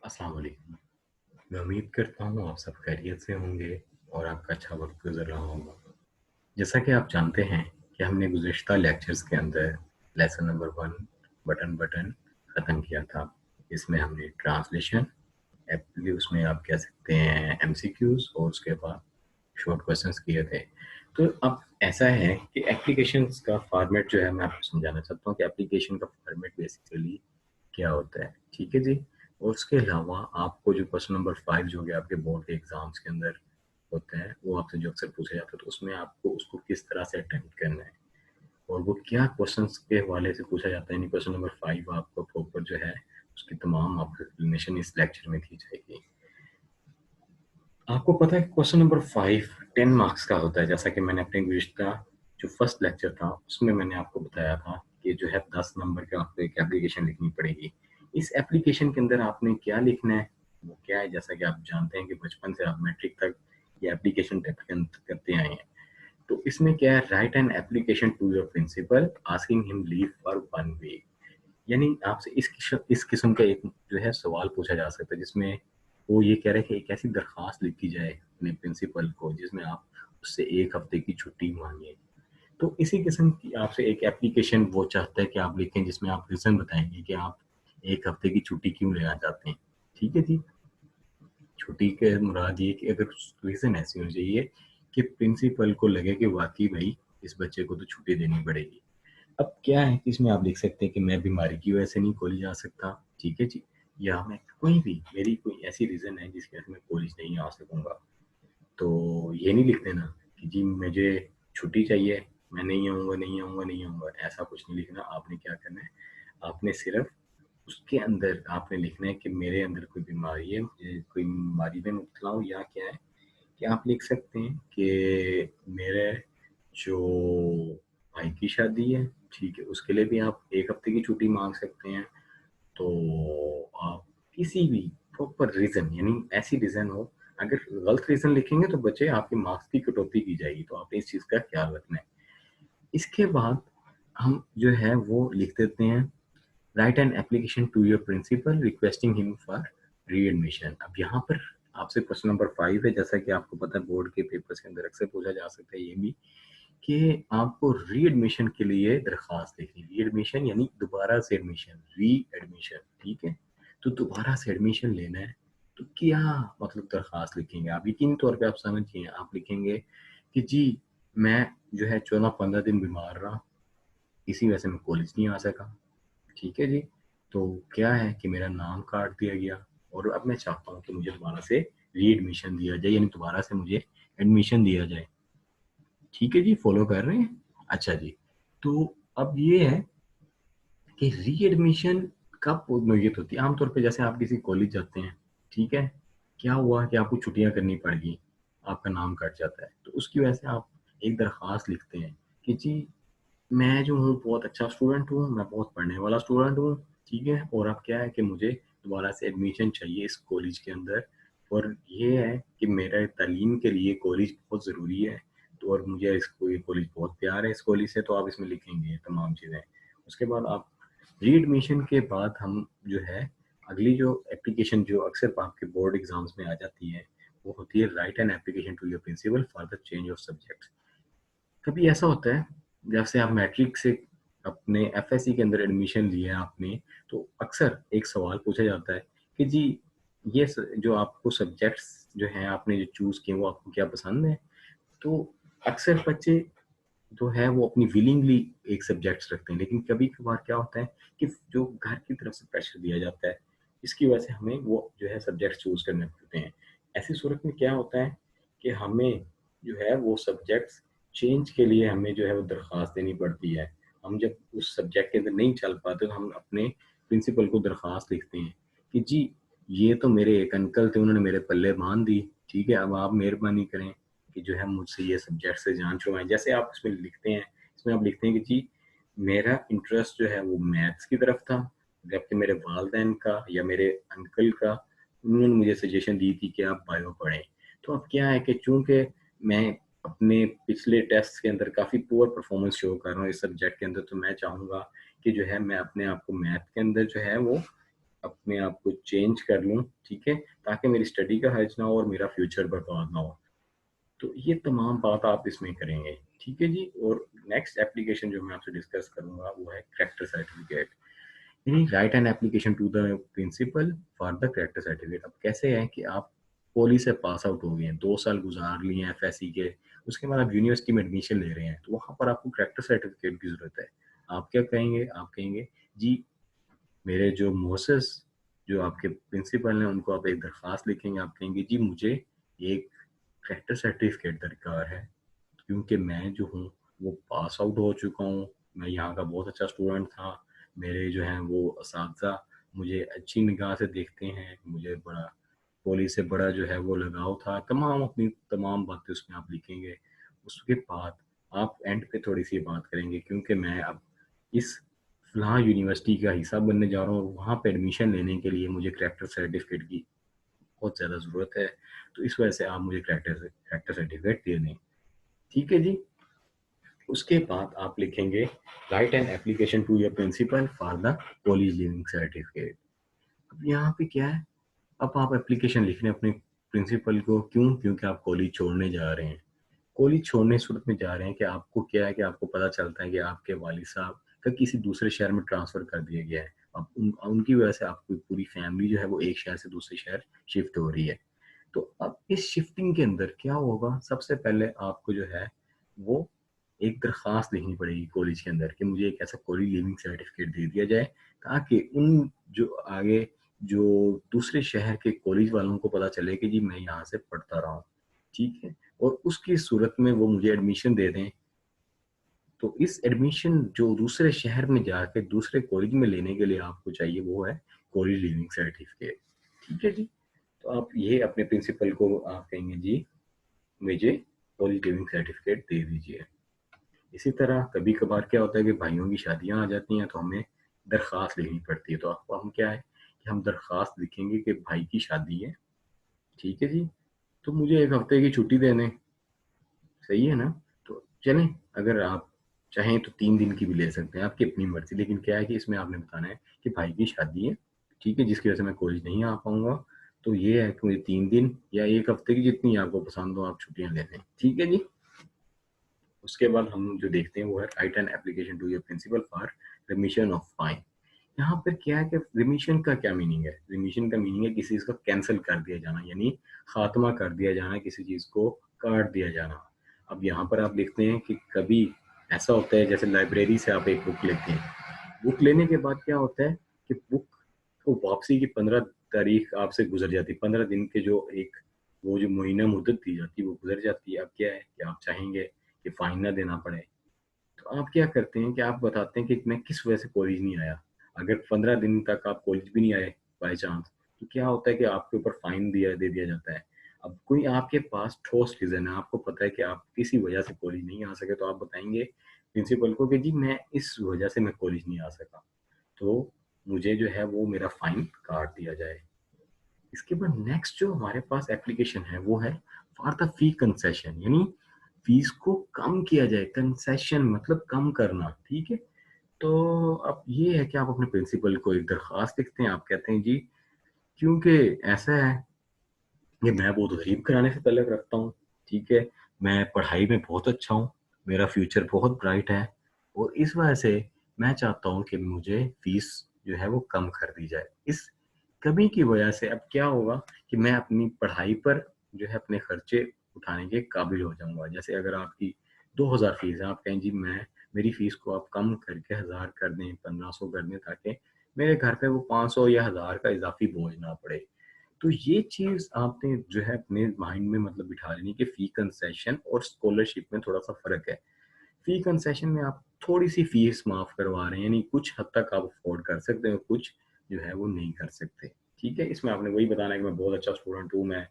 अस्सलाम वालेकुम। मैं उम्मीद करता हूँ आप सब खैरियत से होंगे और आपका अच्छा वक़्त गुज़र रहा होगा। जैसा कि आप जानते हैं कि हमने गुज़िश्ता लेक्चर्स के अंदर लेसन नंबर 1 बटन बटन ख़त्म किया था। इसमें हमने ट्रांसलेशन एक्चुअली उसमें आप कह सकते हैं एमसीक्यूज़ और उसके बाद शॉर्ट क्वेश्चंस किए थे। तो अब ऐसा है कि एप्लीकेशंस का फ़ॉर्मेट जो है मैं आपको समझाना चाहता हूँ कि एप्लीकेशन का फ़ॉर्मेट बेसिकली क्या होता है, ठीक है जी? और उसके अलावा आपको जो क्वेश्चन नंबर 5 जो कि आपके बोर्ड के एग्ज़ाम्स के अंदर होता है, वो आपसे जो अक्सर पूछा जाता है, तो उसमें आपको उसको किस तरह से अटेम्प्ट करना है और वो क्या क्वेश्चंस के हवाले से पूछा जाता है। यानी क्वेश्चन नंबर 5 आपको प्रॉपर जो है, उसकी तमाम आपको एक्सप्लेनेशन इस लेक्चर में दी जाएगी। आपको पता है कि क्वेश्चन नंबर 5 10 मार्क्स का होता है, जैसा कि मैंने अपने गुज़िश्ता जो फर्स्ट लेक्चर था, उसमें मैंने आपको बताया था कि जो है 10 नंबर का आपको एक एप्लीकेशन लिखनी पड़ेगी। इस एप्लीकेशन के अंदर आपने क्या लिखना है, वो क्या है, जैसा कि आप जानते हैं कि बचपन से आप मैट्रिक तक ये एप्लीकेशन करते आए हैं। तो इसमें क्या है, write an application to your principal asking him leave for 1 week. यानी आपसे इस किस्म का एक जो है सवाल पूछा जा सकता है, जिसमें वो ये कह रहे हैं कि एक ऐसी दरख्वास्त लिखी जाए अपने प्रिंसिपल को जिसमें आप उससे 1 हफ्ते की छुट्टी मांगे। तो इसी किस्म की आपसे एक एप्लीकेशन वो चाहता है कि आप लिखें, जिसमें आप रीजन बताएंगे कि आप 1 हफ्ते की छुट्टी क्यों लेना चाहते हैं। ठीक है जी। छुट्टी के मुराद ये कि अगर रीजन ऐसी होनी चाहिए कि प्रिंसिपल को लगे कि वाकई भाई इस बच्चे को तो छुट्टी देनी पड़ेगी। अब क्या है कि इसमें आप लिख सकते हैं कि मैं बीमारी की वजह से नहीं कॉलेज आ सकता, ठीक है जी, या मैं कोई भी मेरी कोई ऐसी रीज़न है जिसकी वजह से मैं कॉलेज नहीं आ सकूँगा। तो ये नहीं लिख देना कि जी मुझे छुट्टी चाहिए, मैं नहीं आऊँगा, नहीं आऊँगा, नहीं आऊँगा, ऐसा कुछ नहीं लिखना। आपने क्या करना है, आपने सिर्फ़ उसके अंदर आपने लिखना है कि मेरे अंदर कोई बीमारी है, मुझे कोई बीमारी में मुब्तला हूँ, या क्या है कि आप लिख सकते हैं कि मेरे जो भाई की शादी है, ठीक है, उसके लिए भी आप 1 हफ्ते की छुट्टी माँग सकते हैं। तो आप किसी भी प्रॉपर रीज़न, यानी ऐसी रीज़न हो, अगर गलत रीज़न लिखेंगे तो बच्चे आपके मार्क्स की कटौती की जाएगी, तो आपने इस चीज़ का ख्याल रखना है। इसके बाद हम जो है वो लिख देते हैं, write an application to your principal requesting him for readmission. अब यहाँ पर आपसे क्वेश्चन नंबर 5 है, जैसा कि आपको पता है बोर्ड के पेपर्स के अंदर अक्सर पूछा जा सकता है ये भी, कि आपको रीएडमिशन के लिए दरख्वास्त लिखनी है। रीएडमिशन यानी दोबारा से एडमिशन, रीएडमिशन, ठीक है? तो दोबारा से एडमिशन लेना है, तो क्या मतलब दरख्वास्त लिखेंगे आप, यकीनी तौर पे आप समझिए, आप लिखेंगे कि जी मैं जो है 14-15 दिन बीमार रहा, इसी वजह से मैं कॉलेज नहीं आ सका, ठीक है जी। तो क्या है कि मेरा नाम काट दिया गया और अब मैं चाहता हूँ कि मुझे दोबारा से रीएडमिशन दिया जाए, यानी दोबारा से मुझे एडमिशन दिया जाए। ठीक है जी, फॉलो कर रहे हैं? अच्छा जी। तो अब ये है कि रीएडमिशन कब नौयत होती है? आमतौर पे जैसे आप किसी कॉलेज जाते हैं, ठीक है? क्या हुआ कि आपको छुट्टियाँ करनी पड़ गई, आपका नाम कट जाता है, तो उसकी वजह से आप एक दरख्वास्त लिखते हैं कि जी मैं जो हूँ बहुत अच्छा स्टूडेंट हूँ, मैं बहुत पढ़ने वाला स्टूडेंट हूँ, ठीक है? और अब क्या है कि मुझे दोबारा से एडमिशन चाहिए इस कॉलेज के अंदर, और ये है कि मेरा तालीम के लिए कॉलेज बहुत ज़रूरी है, तो और मुझे इसको ये कॉलेज बहुत प्यार है इस कॉलेज से, तो आप इसमें लिखेंगे ये तमाम चीज़ें। उसके बाद आप रीएडमिशन के बाद हम जो है अगली जो एप्लीकेशन जो अक्सर आपके बोर्ड एग्ज़ाम्स में आ जाती है, वो होती है write an application to your principal for the change of subject. कभी ऐसा होता है, जैसे आप मैट्रिक से अपने एफएससी के अंदर एडमिशन लिया आपने, तो अक्सर एक सवाल पूछा जाता है कि जी जो आपको सब्जेक्ट्स जो हैं आपने जो चूज़ किए वो आपको क्या पसंद है? तो अक्सर बच्चे जो है वो अपनी विलिंगली एक सब्जेक्ट्स रखते हैं, लेकिन कभी-कभार क्या होता है कि जो घर की तरफ से प्रेशर दिया जाता है, इसकी वजह से हमें वो जो है सब्जेक्ट चूज़ करने पड़ते हैं। ऐसी सूरत में क्या होता है कि हमें जो है वो सब्जेक्ट्स चेंज के लिए हमें जो है वो दरख्वास्त देनी पड़ती है। हम जब उस सब्जेक्ट के अंदर नहीं चल पाते तो हम अपने प्रिंसिपल को दरख्वास्त लिखते हैं कि जी, ये तो मेरे एक अंकल थे, उन्होंने मेरे पल्ले बाँध दी, ठीक है? अब आप मेहरबानी करें कि जो है मुझसे ये सब्जेक्ट से जान छुड़वाएँ। जैसे आप इसमें लिखते हैं, इसमें आप लिखते हैं कि जी, मेरा इंटरेस्ट जो है वो मैथ्स की तरफ था, जबकि मेरे वालिदैन का या मेरे अंकल का, उन्होंने मुझे सजेशन दी थी कि आप बायो पढ़ें। तो अब क्या है कि चूँकि मैं अपने पिछले टेस्ट के अंदर काफ़ी पुअर परफ़ॉर्मेंस शो कर रहा हूँ इस सब्जेक्ट के अंदर, तो मैं चाहूँगा कि जो है मैं अपने आप को मैथ के अंदर जो है वो अपने आप को चेंज कर लूँ, ठीक है? ताकि मेरी स्टडी का हर्ज ना हो और मेरा फ्यूचर बर्बाद ना हो। तो ये तमाम बात आप इसमें करेंगे, ठीक है जी? और नेक्स्ट एप्लीकेशन जो मैं आपसे डिस्कस करूँगा वो है करैक्टर सर्टिफिकेट। यानी write an application to the principal for the character certificate. अब कैसे है कि आप पॉली से पास आउट हो गए हैं, 2 साल गुज़ार लिए हैं एफएससी के, उसके बाद आप यूनिवर्सिटी में एडमिशन ले रहे हैं, तो वहाँ पर आपको करैक्टर सर्टिफिकेट की ज़रूरत है। आप क्या कहेंगे? आप कहेंगे, जी मेरे जो मोसेस जो आपके प्रिंसिपल हैं उनको आप एक दरख्वास्त लिखेंगे, आप कहेंगे जी मुझे एक करैक्टर सर्टिफिकेट दरकार है, क्योंकि मैं जो हूँ वो पास आउट हो चुका हूँ, मैं यहाँ का बहुत अच्छा स्टूडेंट था, मेरे जो हैं वो असातिज़ा मुझे अच्छी निगाह से देखते हैं, मुझे बड़ा पॉली से बड़ा जो है वो लगाव था, तमाम अपनी तमाम बातें उसमें आप लिखेंगे। उसके बाद आप एंड पे थोड़ी-सी बात करेंगे, क्योंकि मैं अब इस फ़लाँ यूनिवर्सिटी का हिस्सा बनने जा रहा हूँ और वहाँ पे एडमिशन लेने के लिए मुझे करैक्टर सर्टिफिकेट की बहुत ज़्यादा ज़रूरत है, तो इस वजह से आप मुझे करैक्टर सर्टिफिकेट दे दें। ठीक है जी? उसके बाद आप लिखेंगे write an application to your principal for the college leaving certificate. अब यहाँ पे क्या है, अब आप एप्लीकेशन लिख रहे हैं अपने प्रिंसिपल को, क्यों? क्योंकि आप कॉलेज छोड़ने जा रहे हैं। कॉलेज छोड़ने सूरत में जा रहे हैं कि आपको क्या है कि आपको पता चलता है कि आपके वालिद साहब का किसी दूसरे शहर में ट्रांसफ़र कर दिया गया है। अब उनकी वजह से आपकी पूरी फैमिली जो है वो एक शहर से दूसरे शहर शिफ्ट हो रही है। तो अब इस शिफ्टिंग के अंदर क्या होगा, सबसे पहले आपको जो है वो एक दरख्वास्त लिखनी पड़ेगी कॉलेज के अंदर कि मुझे एक ऐसा कॉलेज लिविंग सर्टिफिकेट दे दिया जाए, ताकि उन जो आगे जो दूसरे शहर के कॉलेज वालों को पता चले कि जी मैं यहाँ से पढ़ता रहा हूँ, ठीक है? और उसकी सूरत में वो मुझे एडमिशन दे दें। तो इस एडमिशन जो दूसरे शहर में जाके दूसरे कॉलेज में लेने के लिए आपको चाहिए वो है कॉलेज लिविंग सर्टिफिकेट, ठीक है जी? तो आप ये अपने प्रिंसिपल को आप कहेंगे जी मुझे कॉलेज लिविंग सर्टिफिकेट दे दीजिए। इसी तरह कभी-कभार क्या होता है कि भाइयों की शादियाँ आ जाती हैं तो हमें दरख्वास्त लिखनी पड़ती है। तो आपको हम क्या है कि हम दरख्वास्त लिखेंगे कि भाई की शादी है, ठीक है जी? तो मुझे 1 हफ्ते की छुट्टी दे दें, सही है ना? तो चलें, अगर आप चाहें तो 3 दिन की भी ले सकते हैं, आपकी अपनी मर्ज़ी। लेकिन क्या है कि इसमें आपने बताना है कि भाई की शादी है, ठीक है? जिसकी वजह से मैं कॉलेज नहीं आ पाऊँगा। तो ये है कि मुझे 3 दिन या 1 हफ्ते की जितनी आपको पसंद हो आप छुट्टियाँ ले लें, ठीक है जी? उसके बाद हम जो देखते हैं वो है write an application to your principal for remission of fine. यहाँ पर क्या है कि रिमिशन का क्या मीनिंग है? रिमिशन का मीनिंग है किसी चीज़ को कैंसल कर दिया जाना, यानी खात्मा कर दिया जाना, किसी चीज़ को काट दिया जाना। अब यहाँ पर आप लिखते हैं कि कभी ऐसा होता है जैसे लाइब्रेरी से आप एक बुक लेते हैं, बुक लेने के बाद क्या होता है कि बुक को वापसी की 15 तारीख आपसे गुजर जाती है, 15 दिन के जो एक वो जो महीना मुद्दत दी जाती है वो गुजर जाती है। अब क्या है कि आप चाहेंगे कि फाइन ना देना पड़े, तो आप क्या करते हैं कि आप बताते हैं कि मैं किस वजह से कॉलेज नहीं आया। अगर 15 दिन तक आप कॉलेज भी नहीं आए बाय चांस, तो क्या होता है कि आपके ऊपर फाइन दे दिया जाता है। अब कोई आपके पास ठोस रीज़न है, आपको पता है कि आप किसी वजह से कॉलेज नहीं आ सके, तो आप बताएँगे प्रिंसिपल को कि जी मैं इस वजह से मैं कॉलेज नहीं आ सका। तो मुझे जो है वो मेरा फाइन काट दिया जाए। इसके बाद नेक्स्ट जो हमारे पास एप्लीकेशन है वो है फॉर द फी कंसेशन, यानी फीस को कम किया जाए। कंसेशन मतलब कम करना, ठीक है? तो अब ये है कि आप अपने प्रिंसिपल को एक दरख्वास्त लिखते हैं, आप कहते हैं जी क्योंकि ऐसा है कि मैं बहुत गरीब घराने से ताल्लुक़ रखता हूँ, ठीक है? मैं पढ़ाई में बहुत अच्छा हूँ, मेरा फ्यूचर बहुत ब्राइट है और इस वजह से मैं चाहता हूँ कि मुझे फ़ीस जो है वो कम कर दी जाए। इस कमी की वजह से अब क्या होगा कि मैं अपनी पढ़ाई पर जो है अपने खर्चे उठाने के काबिल हो जाऊँगा। जैसे अगर आपकी 2000 फ़ीस है, आप कहें जी मेरी फ़ीस को आप कम करके 1000 कर दें, 1500 कर दें, ताकि मेरे घर पे वो 500 या 1000 का इज़ाफ़ी बोझ ना पड़े। तो ये चीज़ आपने जो है अपने माइंड में मतलब बिठा लेनी कि फ़ी कंसेशन और स्कॉलरशिप में थोड़ा-सा फ़र्क है। फ़ी कंसेशन में आप थोड़ी-सी फ़ीस माफ़ करवा रहे हैं, यानी कुछ हद तक आप अफ़ोर्ड कर सकते हो, कुछ जो है वो नहीं कर सकते। ठीक है? इसमें आपने वही बताना है कि मैं बहुत अच्छा स्टूडेंट हूँ, मैं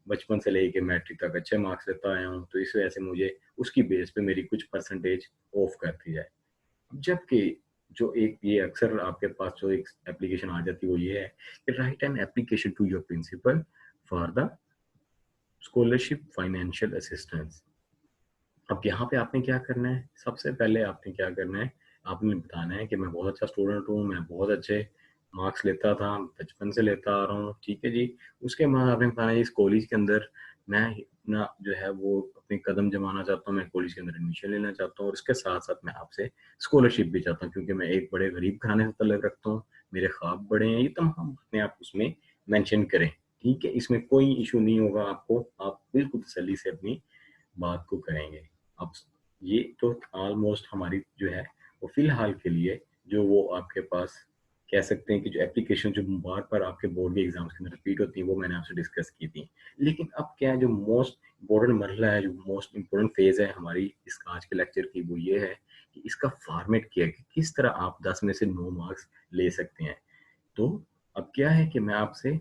बचपन से लेके मैट्रिक तक अच्छे मार्क्स लेता आया हूँ, तो इस वजह से मुझे उसकी बेस पे मेरी कुछ परसेंटेज ऑफ कर दी जाए। जबकि जो एक ये अक्सर आपके पास जो एक एप्लीकेशन आ जाती है वो ये है कि write an application to your principal for the scholarship financial assistance. अब यहाँ पे आपने क्या करना है, सबसे पहले आपने क्या करना है, आपने बताना है कि मैं बहुत अच्छा स्टूडेंट हूँ, मैं बहुत अच्छे मार्क्स लेता था, बचपन से लेता आ रहा हूँ, ठीक है जी। उसके बाद आपने बताया इस कॉलेज के अंदर मैं अपना जो है वो अपने कदम जमाना चाहता हूँ, मैं कॉलेज के अंदर एडमिशन लेना चाहता हूँ और उसके साथ-साथ मैं आपसे स्कॉलरशिप भी चाहता हूँ क्योंकि मैं एक बड़े गरीब घराने से ताल्लुक रखता हूँ, मेरे ख्वाब बड़े हैं, ये तमाम बातें आप उसमें मेंशन करें, ठीक है? इसमें कोई इश्यू नहीं होगा आपको, आप बिल्कुल तसल्ली से अपनी बात को करेंगे। अब ये तो ऑलमोस्ट हमारी जो है वो फ़िलहाल के लिए जो वो आपके पास कह सकते हैं कि जो एप्लीकेशन जो बार-बार आपके बोर्ड के एग्ज़ाम्स के अंदर रिपीट होती है, वो मैंने आपसे डिस्कस की थी। लेकिन अब क्या है जो मोस्ट इम्पोर्टेंट मरहला है, जो मोस्ट इम्पोर्टेंट फ़ेज़ है हमारी इस आज के लेक्चर की वो ये है कि इसका फ़ॉर्मेट क्या है कि किस तरह आप 10 में से 9 मार्क्स ले सकते हैं। तो अब क्या है कि मैं आपसे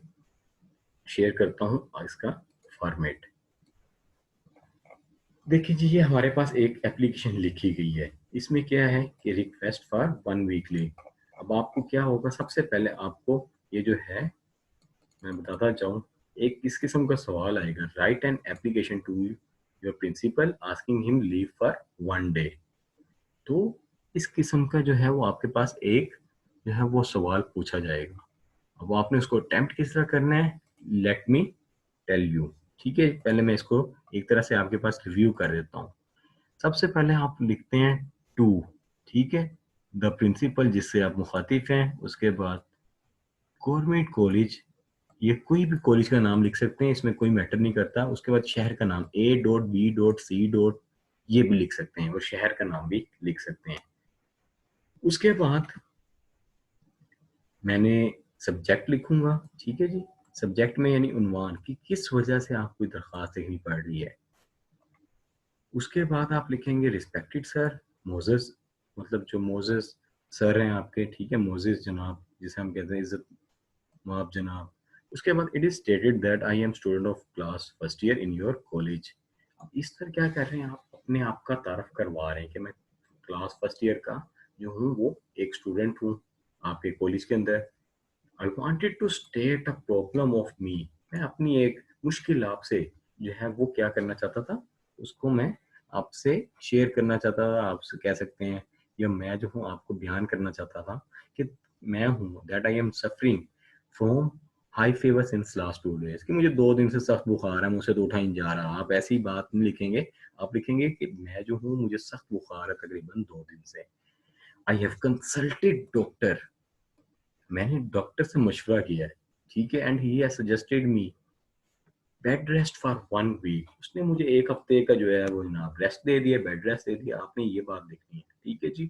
शेयर करता हूँ इसका फ़ॉर्मेट। देखिए जी, ये हमारे पास एक एप्लीकेशन लिखी गई है। इसमें क्या है कि रिक्वेस्ट फॉर 1 वीकली। अब आपको क्या होगा सबसे पहले आपको ये जो है मैं बताता जाऊँ, एक इस किस्म का सवाल आएगा write an application to your principal asking him leave for 1 day. तो इस किस्म का जो है वो आपके पास एक जो है वो सवाल पूछा जाएगा। अब आपने उसको अटेम्प्ट किस तरह करना है, लेट मी टेल यू। ठीक है? पहले मैं इसको एक तरह से आपके पास रिव्यू कर देता हूँ। सबसे पहले आप लिखते हैं टू, ठीक है? द प्रिंसिपल जिससे आप मुखातिब हैं, उसके बाद गवर्नमेंट कॉलेज, ये कोई भी कॉलेज का नाम लिख सकते हैं, इसमें कोई मैटर नहीं करता। उसके बाद शहर का नाम A dot B dot C dot ये भी लिख सकते हैं और शहर का नाम भी लिख सकते हैं। उसके बाद मैंने सब्जेक्ट लिखूंगा, ठीक है जी। सब्जेक्ट में यानी उन्वान कि किस वजह से आपको दरख्वास्त लिखनी पड़ रही है। उसके बाद आप लिखेंगे रिस्पेक्टेड सर मोजेस, मतलब जो मोजेस सर हैं आपके, ठीक है, मोजेस जनाब जिसे हम कहते हैं इज्जत माफ जनाब। उसके बाद it is stated that I am student of class first year in your college. अब इस तरह क्या कर रहे हैं आप अपने आप का तारफ करवा रहे हैं कि मैं क्लास फर्स्ट ईयर का जो हूँ वो एक स्टूडेंट हूँ आपके कॉलेज के अंदर। I wanted to state a problem of me, मैं अपनी एक मुश्किल आपसे जो है वो क्या करना चाहता था, उसको मैं आपसे शेयर करना चाहता था, आपसे कह सकते हैं, या मैं जो हूँ आपको बयान करना चाहता था कि मैं हूँ that I am suffering from high fever since last 2 days, कि मुझे 2 दिन से सख्त बुखार है, मुझसे तो उठा ही नहीं जा रहा। आप ऐसी बात नहीं लिखेंगे, आप लिखेंगे कि मैं जो हूँ मुझे सख्त बुखार है तकरीबन 2 दिन से। आई हैव कंसल्टेड डॉक्टर, मैंने डॉक्टर से मशवरा किया है, ठीक है, and he has suggested me bed rest for 1 week, उसने मुझे एक हफ्ते का जो है वो जनाब रेस्ट दे दिया, बेड रेस्ट दे दिया। आपने ये बात लिखनी है, ठीक है जी।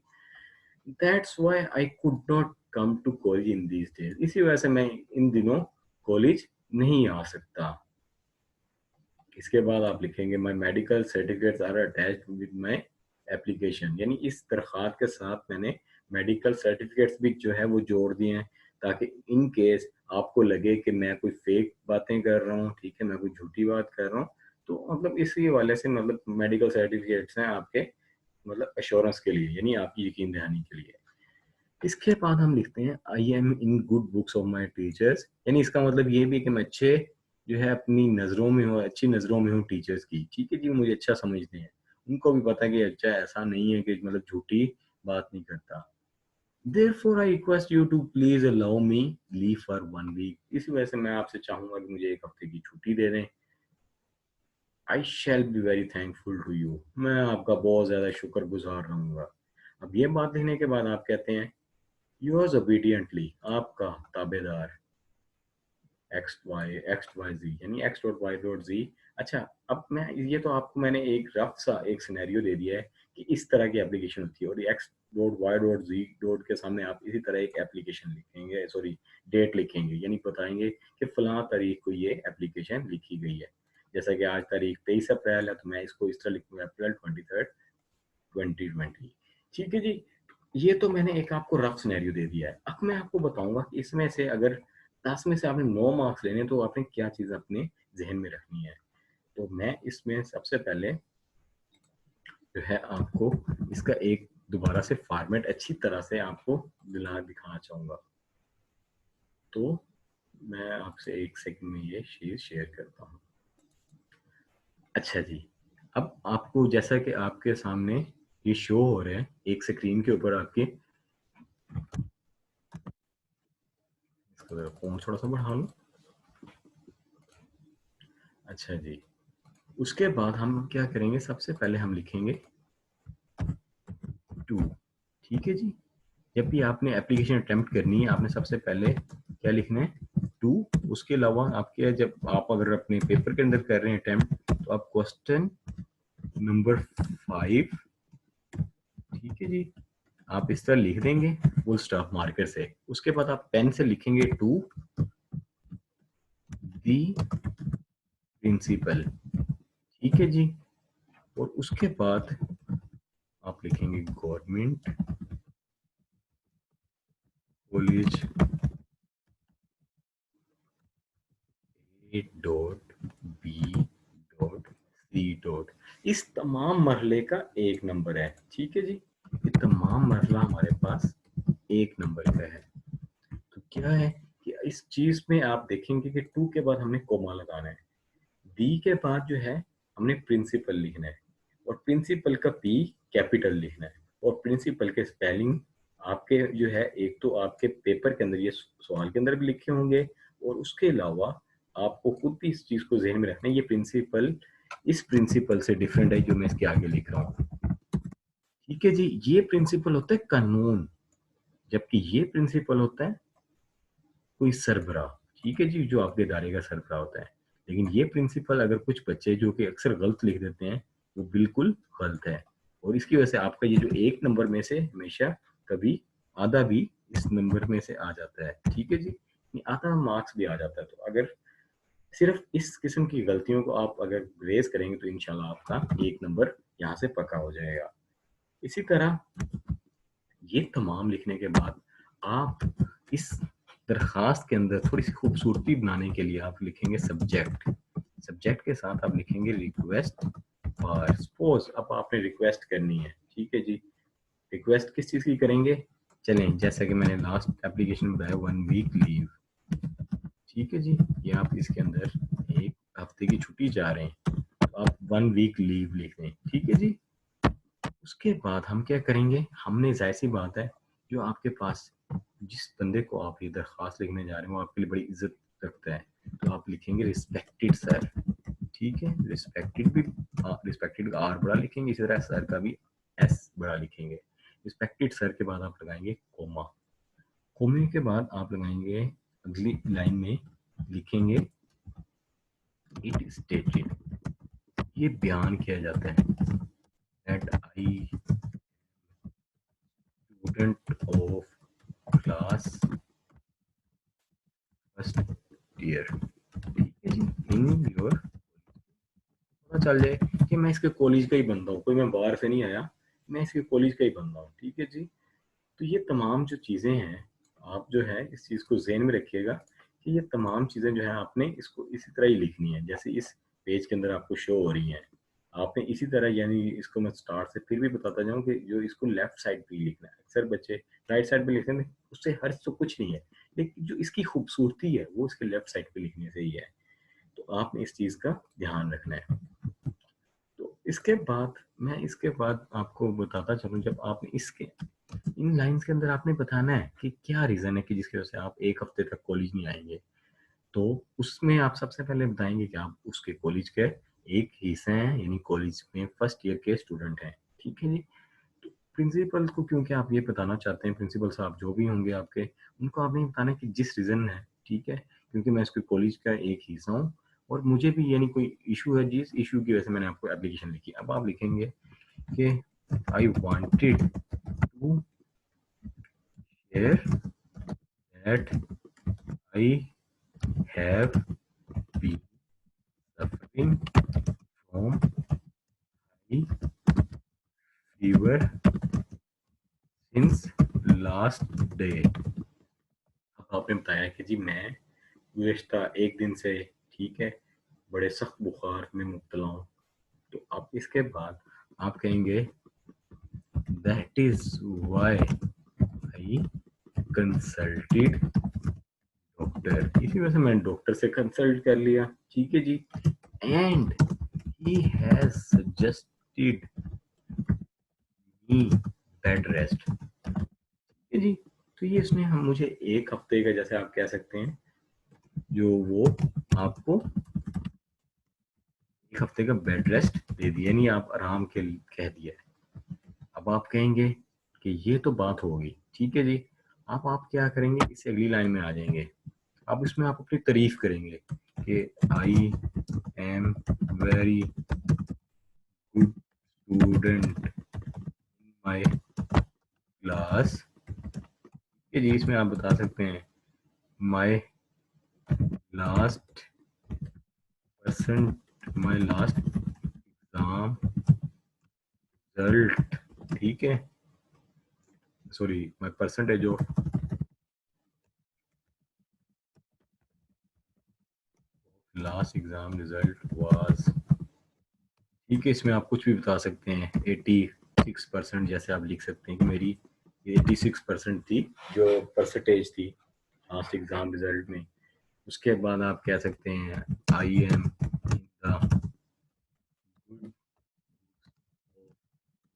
That's why I could not come to college in these days, इसी वजह से मैं इन दिनों कॉलेज नहीं आ सकता। इसके बाद आप लिखेंगे my medical certificates are attached with my application, यानी इस दरख्वास्त के साथ मैंने मेडिकल सर्टिफिकेट्स भी जो है वो जोड़ दिए हैं ताकि इन केस आपको लगे कि मैं कोई फेक बातें कर रहा हूँ, ठीक है, मैं कोई झूठी बात कर रहा हूँ, तो मतलब इसी वाले से मतलब मेडिकल सर्टिफिकेट्स हैं आपके मतलब एश्योरेंस के लिए, यानी आपकी यकीन दहानी के लिए। इसके बाद हम लिखते हैं I am in good books of my teachers, यानी इसका मतलब ये भी कि मैं अच्छे जो है अपनी नज़रों में हूँ, अच्छी नज़रों में हूँ टीचर्स की, ठीक है जी, मुझे अच्छा समझते हैं। उनको भी पता है कि अच्छा ऐसा नहीं है कि मतलब झूठी बात नहीं करता। Therefore I request you to please allow me leave for 1 week, इसी वजह से मैं आपसे चाहूंगा कि मुझे एक हफ्ते की छुट्टी दे दें। I shall be very thankful to you, मैं आपका बहुत ज़्यादा शुक्रगुजार रहूंगा। अब ये बात लिखने के बाद आप कहते हैं योर्स ओबीडियंटली, आपका ताबेदार एक्स वाई जी, यानी X dot Y dot Z. अच्छा, अब मैं ये तो आपको मैंने एक रफ सा एक सिनेरियो दे दिया है कि इस तरह की एप्लीकेशन होती है, और X dot Y dot Z dot के सामने आप इसी तरह एक एप्लीकेशन लिखेंगे, सॉरी डेट लिखेंगे, यानी बताएंगे कि फलां तारीख को ये एप्लीकेशन लिखी गई है। जैसा कि आज तारीख 23 अप्रैल है, तो मैं इसको इस तरह लिखूंगा अप्रैल 23 2020। ठीक है जी। ये तो मैंने एक आपको रफ सिनेरियो दे दिया है। अब मैं आपको बताऊंगा कि इसमें से अगर 10 में से आपने 9 मार्क्स लेने तो आपने क्या चीज़ अपने जहन में रखनी है। तो मैं इसमें सबसे पहले जो है आपको इसका एक दोबारा से फॉर्मेट अच्छी तरह से आपको दिखाना चाहूंगा। तो मैं आपसे एक सेकंड में ये चीज शेयर करता हूँ। अच्छा जी, अब आपको जैसा कि आपके सामने ये शो हो रहा है एक स्क्रीन के ऊपर आपके, इसको जरा फोन थोड़ा सा बढ़ा लो। अच्छा जी, उसके बाद हम क्या करेंगे, सबसे पहले हम लिखेंगे 2। ठीक है जी, जब भी आपने एप्लीकेशन अटेम्प्ट करनी है आपने सबसे पहले क्या लिखना है, 2। उसके अलावा आपके जब आप अगर अपने पेपर के अंदर कर रहे हैं अटेम्प्ट, तो आप क्वेश्चन नंबर 5, ठीक है जी, आप इस तरह लिख देंगे फुल स्टॉप मार्कर से। उसके बाद आप पेन से लिखेंगे 2 दी प्रिंसिपल। ठीक है जी, और उसके बाद आप लिखेंगे government college A dot B dot C dot. इस तमाम मरहले का एक नंबर है। ठीक है जी, ये तमाम मरहला हमारे पास एक नंबर का है। तो क्या है कि इस चीज में आप देखेंगे कि 2 के बाद हमने कोमा लगाना है, बी के बाद जो है हमने प्रिंसिपल लिखना है, और प्रिंसिपल का पी कैपिटल लिखना है, और प्रिंसिपल के स्पेलिंग आपके जो है एक तो आपके पेपर के अंदर ये सवाल के अंदर भी लिखे होंगे, और उसके अलावा आपको खुद भी इस चीज को जहन में रखना है, ये प्रिंसिपल इस प्रिंसिपल से डिफरेंट है जो मैं इसके आगे लिख रहा हूँ। ठीक है जी, ये प्रिंसिपल होता है कानून, जबकि ये प्रिंसिपल होता है कोई सरबराह। ठीक है जी, जो आपके इदारे का सरबराह होता है। लेकिन ये प्रिंसिपल अगर कुछ बच्चे जो कि अक्सर गलत लिख देते हैं, वो बिल्कुल गलत है, और इसकी वजह से आपका ये जो एक नंबर में से हमेशा कभी आधा भी इस नंबर में से आ जाता है। ठीक है जी, आधा मार्क्स भी आ जाता है। तो अगर सिर्फ इस किस्म की गलतियों को आप अगर रेज करेंगे तो इंशाल्लाह आपका एक नंबर यहाँ से पक्का हो जाएगा। इसी तरह ये तमाम लिखने के बाद आप इस दरखास्त के अंदर थोड़ी सी खूबसूरती बनाने के लिए आप लिखेंगे सब्जेक्ट। सब्जेक्ट के साथ आप लिखेंगे रिक्वेस्ट फॉर, सपोज अब आपने रिक्वेस्ट करनी है। ठीक है जी, रिक्वेस्ट किस चीज़ की करेंगे, चलें जैसा कि मैंने लास्ट एप्लीकेशन में बताया 1 वीक लीव। ठीक है जी, ये आप इसके अंदर एक हफ्ते की छुट्टी जा रहे हैं, तो आप 1 वीक लीव लिख दें। ठीक है जी, उसके बाद हम क्या करेंगे, हमने जाहिर सी बात है जो आपके पास जिस बंदे को आप ये दरख्वास्त लिखने जा रहे हैं वो आपके लिए बड़ी इज्जत रखता है, तो आप लिखेंगे रिस्पेक्टेड सर। ठीक है, रिस्पेक्टेड भी रिस्पेक्टेड का आर बड़ा लिखेंगे, इसी तरह सर का भी एस बड़ा लिखेंगे। रिस्पेक्टेड सर के बाद आप लगाएंगे कोमा, कोमे के बाद आप लगाएंगे अगली लाइन में लिखेंगे इट स्टेटेड, ये बयान किया जाता है that I student of class first year. ठीक है जी, इन योर पता चल जाए कि मैं इसके कॉलेज का ही बंदा हूँ, कोई मैं बाहर से नहीं आया, मैं इसके कॉलेज का ही बंदा हूँ। ठीक है जी, तो ये तमाम जो चीज़ें हैं आप जो है इस चीज़ को जहन में रखिएगा कि ये तमाम चीज़ें जो है आपने इसको इसी तरह ही लिखनी है जैसे इस पेज के अंदर आपको शो हो रही हैं। आपने इसी तरह, यानी इसको मैं स्टार्ट से फिर भी बताता जाऊँ कि जो इसको लेफ्ट साइड पे लिखना है, अक्सर बच्चे राइट साइड पे लिखते हैं, उससे हर्ज तो कुछ नहीं है, लेकिन जो इसकी खूबसूरती है वो इसके लेफ्ट साइड पे लिखने से ही है। तो आपने इस चीज़ का ध्यान रखना है। तो इसके बाद मैं इसके बाद आपको बताता चलूँ, जब आपने इसके इन लाइंस के अंदर आपने बताना है कि क्या रीज़न है कि जिसकी वजह से आप एक हफ्ते तक कॉलेज नहीं आएंगे। तो उसमें आप सबसे पहले बताएंगे कि आप उसके कॉलेज के एक हिस्से हैं, यानी कॉलेज में फर्स्ट ईयर के स्टूडेंट हैं। ठीक है जी, तो प्रिंसिपल को क्योंकि आप ये बताना चाहते हैं, प्रिंसिपल साहब जो भी होंगे आपके, उनको आपने बताना कि जिस रीज़न है, ठीक है, क्योंकि मैं इसके कॉलेज का एक हिस्सा हूँ और मुझे भी यानी कोई इशू है जिस इशू की वजह से मैंने आपको एप्लीकेशन लिखी। अब आप लिखेंगे कि I wanted to share that I have been suffering from high fever since last day। अब आपने बताया कि जी मैं गुज़िश्ता एक दिन से, ठीक है, बड़े सख्त बुखार में मुब्तला हूँ। तो अब इसके बाद आप कहेंगे that is why I consulted doctor, इसी वजह से मैंने डॉक्टर से कंसल्ट कर लिया। ठीक है जी, and he has suggested me bed rest. ठीक है जी, तो ये इसने हम मुझे 1 हफ्ते का, जैसे आप कह सकते हैं, जो वो आपको 1 हफ्ते का बेड रेस्ट दे दिया, यानी आप आराम के कह दिया। अब आप कहेंगे कि ये तो बात होगी, ठीक है जी। अब आप क्या करेंगे, इससे अगली लाइन में आ जाएंगे। अब इसमें आप अपनी तारीफ करेंगे कि I am very good student my class. ये जी इसमें आप बता सकते हैं my last my last exam result, ठीक है, sorry my percentage of last exam result was, ठीक है। इसमें आप कुछ भी बता सकते हैं, 86%, जैसे आप लिख सकते हैं कि मेरी 86% थी जो परसेंटेज थी लास्ट एग्जाम रिजल्ट में। उसके बाद आप कह सकते हैं I am in the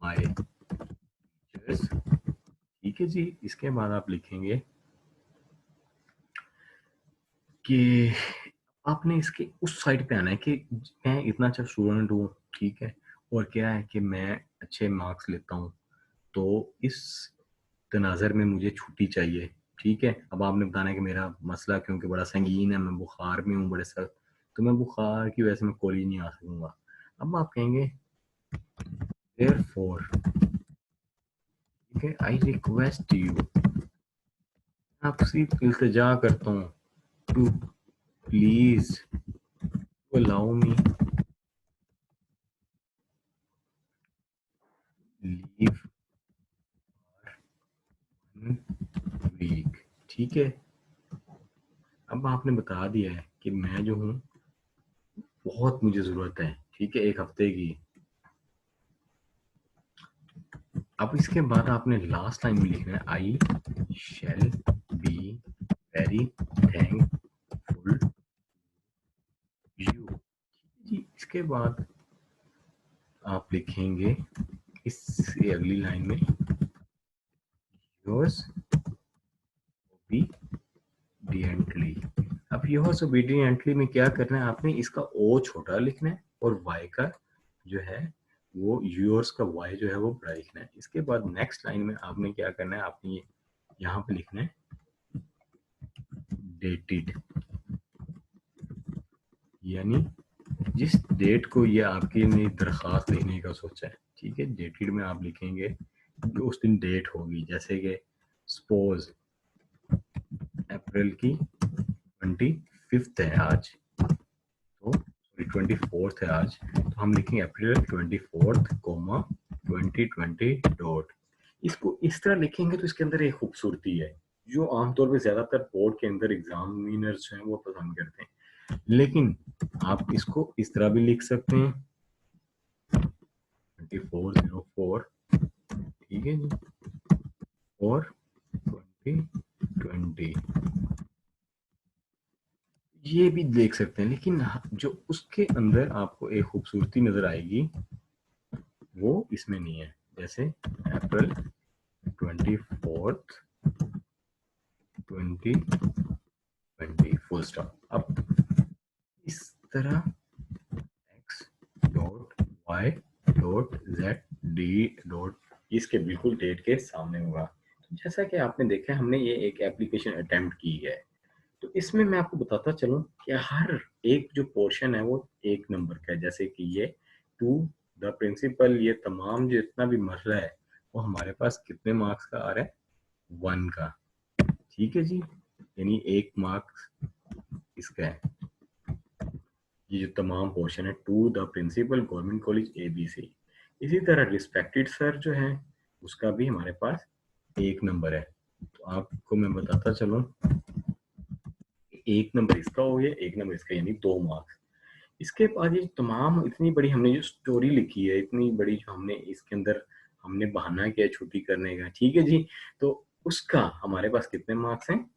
my teachers, ठीक है जी। इसके बाद आप लिखेंगे कि आपने इसके उस साइड पे आना है कि मैं इतना अच्छा स्टूडेंट हूँ, ठीक है, और क्या है कि मैं अच्छे मार्क्स लेता हूँ, तो इस तनाज़र में मुझे छुट्टी चाहिए, ठीक है। अब आपने बताना है कि मेरा मसला क्योंकि बड़ा संगीन है, मैं बुखार में हूँ बड़े सख्त, तो मैं बुखार की वजह से मैं कॉलेज नहीं आ सकूंगा। अब आप कहेंगे देयरफॉर, ठीक है, आई रिक्वेस्ट यू, आपसे इल्तिजा करता हूँ, to please allow me leave week, ठीक है। अब आपने बता दिया है कि मैं जो हूँ बहुत मुझे ज़रूरत है, ठीक है, 1 हफ्ते की। अब इसके बाद आपने लास्ट लाइन में लिखना है I shall be very thankful you जी। इसके बाद आप लिखेंगे इससे अगली लाइन में योर्स ओबीडियंटली। अब योर्स ओबीडियंटली में क्या करना है, आपने इसका ओ छोटा लिखना है और वाई का जो है वो योर्स का वाई जो है वो बड़ा लिखना है। इसके बाद नेक्स्ट लाइन में आपने क्या करना है, आपने यहाँ पे लिखना है डेटेड, यानी जिस डेट को ये आपकी नई दरख्वास्त लिखने का सोचा है, ठीक है। डेटेड में आप लिखेंगे जो उस दिन डेट होगी, जैसे कि सपोज अप्रैल की 25 है आज, तो सॉरी 24 है आज, तो हम लिखेंगे अप्रैल 24 कोमा 2020 डॉट। इसको इस तरह लिखेंगे तो इसके अंदर एक खूबसूरती है जो आमतौर पे ज्यादातर बोर्ड के अंदर एग्जामिनर्स हैं वो पसंद करते हैं। लेकिन आप इसको इस तरह भी लिख सकते हैं 2404, ठीक है जी, और 2020, ये भी देख सकते हैं। लेकिन जो उसके अंदर आपको एक खूबसूरती नजर आएगी वो इसमें नहीं है, जैसे अप्रैल 24 2020 फुल स्टॉप। अब इस तरह X dot Y dot Z D dot इसके बिल्कुल डेट के सामने होगा। तो जैसा कि आपने देखा हमने ये एक एप्लीकेशन अटेम्प्ट की है, तो इसमें मैं आपको बताता चलूं कि हर एक जो पोर्शन है वो 1 नंबर का है। जैसे कि ये टू द प्रिंसिपल, ये तमाम जो इतना भी मसला है वो हमारे पास कितने मार्क्स का आ रहा है, 1 का, ठीक है जी, यानी 1 मार्क्स इसका है। ये जो तमाम पोर्शन है to the principal government college ABC। इसी तरह रिस्पेक्टेड सर जो है उसका भी हमारे पास 1 नंबर है। तो आपको मैं बताता चलूं, 1 नंबर इसका हो गया, 1 नंबर इसका, यानी 2 मार्क्स। इसके बाद ये तमाम इतनी बड़ी हमने जो स्टोरी लिखी है, इतनी बड़ी जो हमने इसके अंदर हमने बहाना किया छुट्टी करने का, ठीक है जी, तो उसका हमारे पास कितने मार्क्स हैं,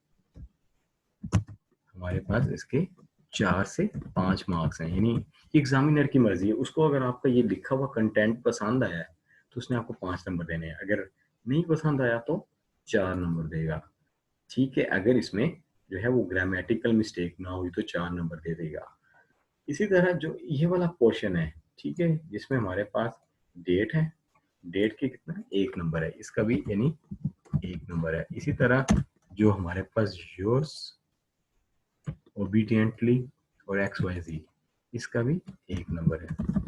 हमारे पास इसके 4 से 5 मार्क्स हैं। यानी एग्जामिनर की मर्जी है, उसको अगर आपका ये लिखा हुआ कंटेंट पसंद आया है तो उसने आपको 5 नंबर देने हैं, अगर नहीं पसंद आया तो 4 नंबर देगा। ठीक है, अगर इसमें जो है वो ग्रामेटिकल मिस्टेक ना हुई तो 4 नंबर दे देगा। इसी तरह जो ये वाला पोर्शन है, ठीक है, जिसमें हमारे पास डेट है, डेट के कितना 1 नंबर है, इसका भी यानी 1 नंबर है। इसी तरह जो हमारे पास योर्स, ओबीडिएंटली और एक्स वाई जी, इसका भी 1 नंबर है।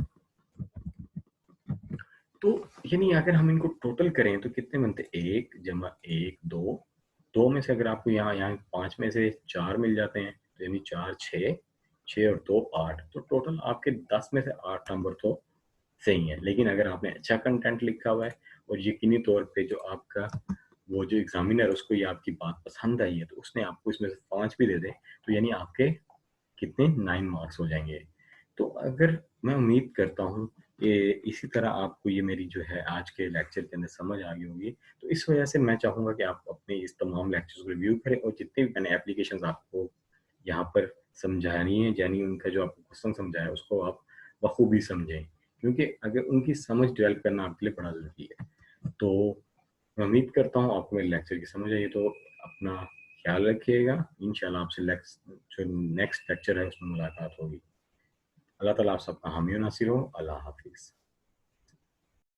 तो यानी अगर हम इनको टोटल करें तो कितने बनते हैं, 1 जमा 1 2, 2 में से अगर आपको यहाँ यहाँ 5 में से 4 मिल जाते हैं तो यानी 4 6, 6 और 2 8, तो टोटल आपके 10 में से 8 नंबर तो सही है। लेकिन अगर आपने अच्छा कंटेंट लिखा हुआ है और यकीनी तौर पे जो आपका वो जो एग्जामिनर उसको ये आपकी बात पसंद आई है तो उसने आपको इसमें से 5 भी दे दे तो यानी आपके कितने 9 मार्क्स हो जाएंगे। तो अगर मैं उम्मीद करता हूँ कि इसी तरह आपको ये मेरी जो है आज के लेक्चर के अंदर समझ आ गई होगी। तो इस वजह से मैं चाहूँगा कि आप अपने इस तमाम लेक्चर्स को रिव्यू करें और जितने भी मैंने एप्लीकेशंस आपको यहाँ पर समझानी है, यानी उनका जो आपको क्वेश्चन समझाया है उसको आप बखूबी समझें, क्योंकि अगर उनकी समझ डेवलप करना आपके लिए बड़ा ज़रूरी है। तो मैं उम्मीद करता हूँ आपको मेरे लेक्चर की समझ आई है, तो अपना ख्याल रखिएगा। इंशाल्लाह आपसे जो नेक्स्ट लेक्चर है उसमें मुलाकात होगी। अल्लाह ताला आप सबका हामी और नासिर हो। अल्लाह हाफिज़।